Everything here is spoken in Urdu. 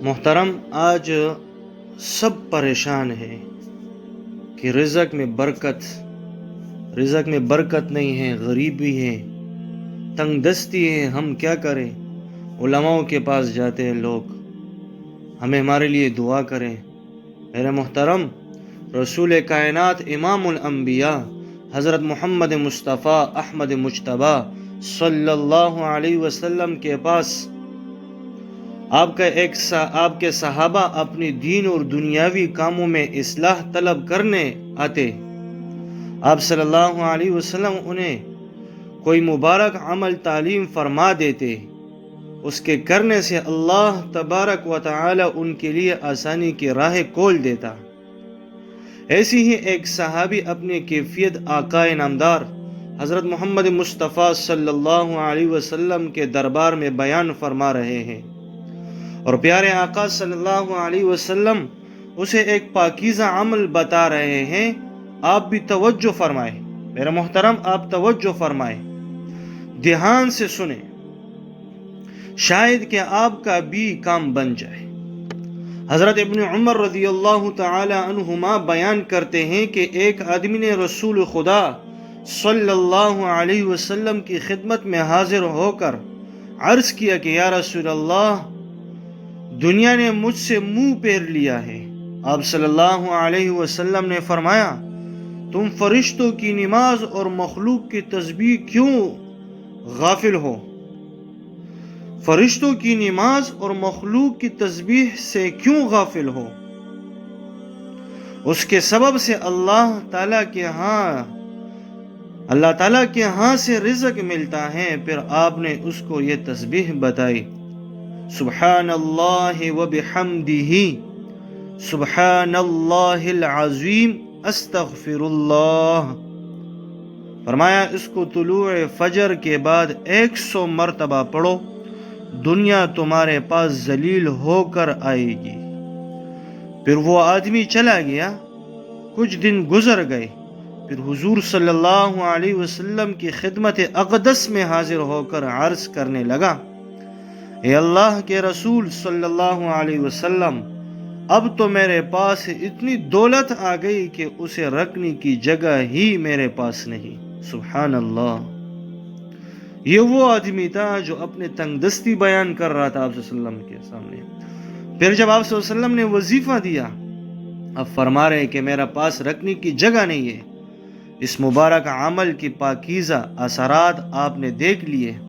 محترم، آج سب پریشان ہیں کہ رزق میں برکت نہیں ہے، غریبی ہے، تنگ دستی ہے، ہم کیا کریں؟ علماء کے پاس جاتے ہیں لوگ، ہمارے لیے دعا کریں۔ میرے محترم، رسول کائنات امام الانبیاء حضرت محمد مصطفیٰ احمد مجتبی صلی اللہ علیہ وسلم کے پاس آپ کے صحابہ اپنی دین اور دنیاوی کاموں میں اصلاح طلب کرنے آتے۔ آپ صلی اللہ علیہ وسلم انہیں کوئی مبارک عمل تعلیم فرما دیتے، اس کے کرنے سے اللہ تبارک و تعالی ان کے لیے آسانی کی راہ کھول دیتا۔ ایسی ہی ایک صحابی اپنی کیفیت آقا نامدار حضرت محمد مصطفیٰ صلی اللہ علیہ وسلم کے دربار میں بیان فرما رہے ہیں، اور پیارے آقا صلی اللہ علیہ وسلم اسے ایک پاکیزہ عمل بتا رہے ہیں۔ آپ بھی توجہ فرمائیں، میرے محترم، آپ توجہ فرمائیں، دھیان سے سنیں، شاید کہ آپ کا بھی کام بن جائے۔ حضرت ابن عمر رضی اللہ تعالی عنہما بیان کرتے ہیں کہ ایک آدمی نے رسول خدا صلی اللہ علیہ وسلم کی خدمت میں حاضر ہو کر عرض کیا کہ یا رسول اللہ، دنیا نے مجھ سے منہ پھیر لیا ہے۔ آپ صلی اللہ علیہ وسلم نے فرمایا، تم فرشتوں کی نماز اور مخلوق کی تسبیح کیوں غافل ہو؟ فرشتوں کی نماز اور مخلوق کی تسبیح سے کیوں غافل ہو؟ اس کے سبب سے اللہ تعالیٰ کے ہاں سے رزق ملتا ہے۔ پھر آپ نے اس کو یہ تسبیح بتائی، سبحان اللہ و بحمدہ، سبحان اللہ العظیم، استغفر اللہ۔ فرمایا اس کو طلوع فجر کے بعد 100 مرتبہ پڑھو، دنیا تمہارے پاس ذلیل ہو کر آئے گی۔ پھر وہ آدمی چلا گیا، کچھ دن گزر گئے، پھر حضور صلی اللہ علیہ وسلم کی خدمت اقدس میں حاضر ہو کر عرض کرنے لگا، اے اللہ کے رسول صلی اللہ علیہ وسلم، اب تو میرے پاس اتنی دولت آ گئی کہ اسے رکھنے کی جگہ ہی میرے پاس نہیں۔ سبحان اللہ۔ یہ وہ آدمی تھا جو اپنے تنگ دستی بیان کر رہا تھا آپ صلی اللہ علیہ وسلم کے سامنے۔ پھر جب آپ صلی اللہ علیہ وسلم نے وظیفہ دیا، اب فرما رہے کہ میرا پاس رکھنے کی جگہ نہیں ہے۔ اس مبارک عمل کی پاکیزہ اثرات آپ نے دیکھ لیے۔